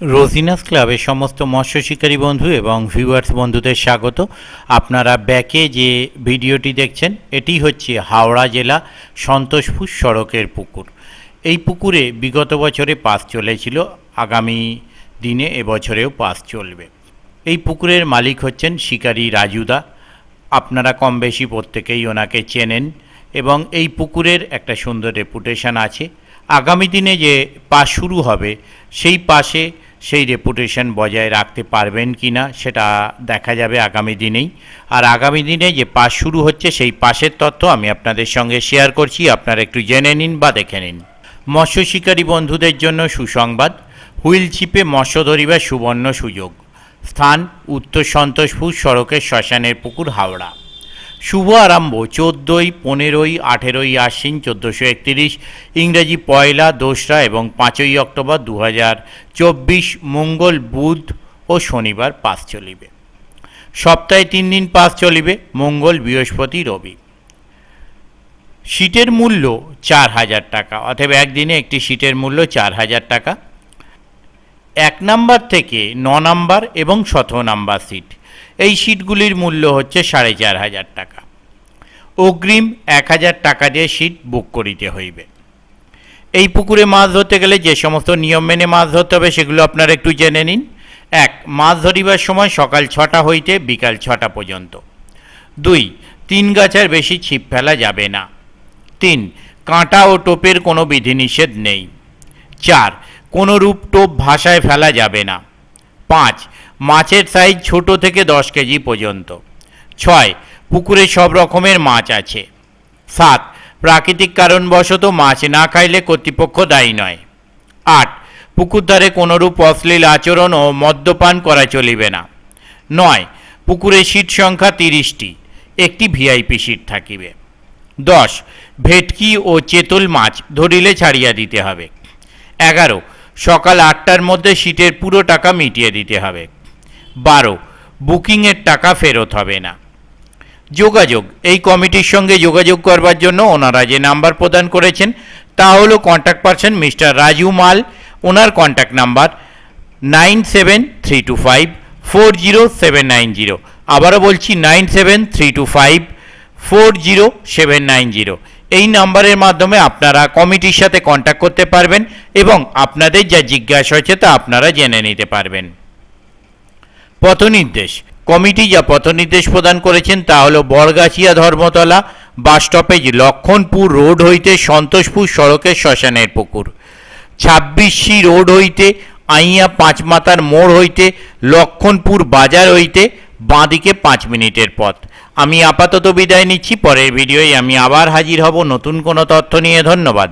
রোজিনাস ক্লাবের সমস্ত মৎস্য শিকারী বন্ধু এবং ভিউয়ার্স বন্ধুদের স্বাগত। আপনারা ব্যাকে যে ভিডিওটি দেখছেন এটি হচ্ছে হাওড়া জেলা সন্তোষপুর সড়কের পুকুর। এই পুকুরে বিগত বছরে পাস চলেছিল, আগামী দিনে এবছরেও পাস চলবে। এই পুকুরের মালিক হচ্ছেন শিকারী রাজুদা। আপনারা কম বেশি প্রত্যেকেই ওনাকে চেনেন এবং এই পুকুরের একটা সুন্দর রেপুটেশন আছে। আগামী দিনে যে পাস শুরু হবে সেই পাশে সেই রেপুটেশন বজায় রাখতে পারবেন কি না সেটা দেখা যাবে আগামী দিনেই। আর আগামী দিনে যে পাস শুরু হচ্ছে সেই পাসের তথ্য আমি আপনাদের সঙ্গে শেয়ার করছি, আপনারা একটু জেনে নিন বা দেখে নিন। মৎস্য শিকারী বন্ধুদের জন্য সুসংবাদ, হুইল ছিপে মৎস্য ধরিবার সুবর্ণ সুযোগ। স্থান উত্তর সন্তোষপুর সড়কের শ্মশানের পুকুর, হাওড়া। শুভ আরম্ভ 14ই, 15ই, 18ই আশ্বিন 1431, ইংরেজি 1লা, 2রা এবং 5ই অক্টোবর 2024 মঙ্গল, বুধ ও শনিবার পাস চলিবে। সপ্তাহে 3 দিন পাস চলিবে, মঙ্গল, বৃহস্পতি, রবি। সিটের মূল্য 4000 টাকা, অতএব একদিনে একটি সিটের মূল্য 4000 টাকা। 1 নম্বর থেকে 9 নম্বর এবং 17 নম্বর সিট, এই সিটগুলির মূল্য হচ্ছে 4500 টাকা। অগ্রিম 1000 টাকা দিয়ে সিট বুক করিতে হইবে। এই পুকুরে মাছ ধরতে গেলে যে সমস্ত নিয়ম মেনে মাছ ধরতে হবে সেগুলো আপনারা একটু জেনে নিন। 1. মাছ ধরিবার সময় সকাল 6টা হইতে বিকাল 6টা পর্যন্ত। 2. 3 গাছার বেশি ছিপ ফেলা যাবে না। 3. কাঁটা ও টোপের কোনো বিধিনিষেধ নেই। 4. কোনো রূপ টোপ ভাষায় ফেলা যাবে না। 5. মাছের সাইজ ছোট থেকে 10 কেজি পর্যন্ত। 6. পুকুরে সব রকমের মাছ আছে। 7. প্রাকৃতিক কারণবশত মাছ না খাইলে কর্তৃপক্ষ দায়ী নয়। 8. পুকুর ধারে কোনোরূপ অশ্লীল আচরণ ও মদ্যপান করা চলিবে না। 9. পুকুরে সিট সংখ্যা 30টি, একটি ভিআইপি সিট থাকিবে। 10. ভেটকি ও চেতল মাছ ধরিলে ছাড়িয়া দিতে হবে। 11. সকাল 8টার মধ্যে সিটের পুরো টাকা মিটিয়ে দিতে হবে। 12. বুকিংয়ের টাকা ফেরত হবে না। যোগাযোগ, এই কমিটির সঙ্গে যোগাযোগ করবার জন্য ওনারা যে নাম্বার প্রদান করেছেন তা হলো কন্ট্যাক্ট পারসন মিস্টার রাজু মাল। ওনার কন্ট্যাক্ট নাম্বার 9732540790। আবারও বলছি 9732540790। এই নাম্বারের মাধ্যমে আপনারা কমিটির সাথে কন্ট্যাক্ট করতে পারবেন এবং আপনাদের যা জিজ্ঞাসা হয়েছে তা আপনারা জেনে নিতে পারবেন। পথনির্দেশ, কমিটি যা পথনির্দেশ প্রদান করেছেন তা হলো Bargachhia Dharmatala bus stoppage, Lakshmanpur road হইতে সন্তোষপুর সড়কের শ্মশানের পুকুর। 26 রোড হইতে আইয়া 5 মাথার মোড় হইতে লক্ষণপুর বাজার হইতে বাঁদিকে 5 মিনিটের পথ। আমি আপাতত বিদায় নিচ্ছি, পরের ভিডিওয় আমি আবার হাজির হব নতুন কোনো তথ্য নিয়ে। ধন্যবাদ।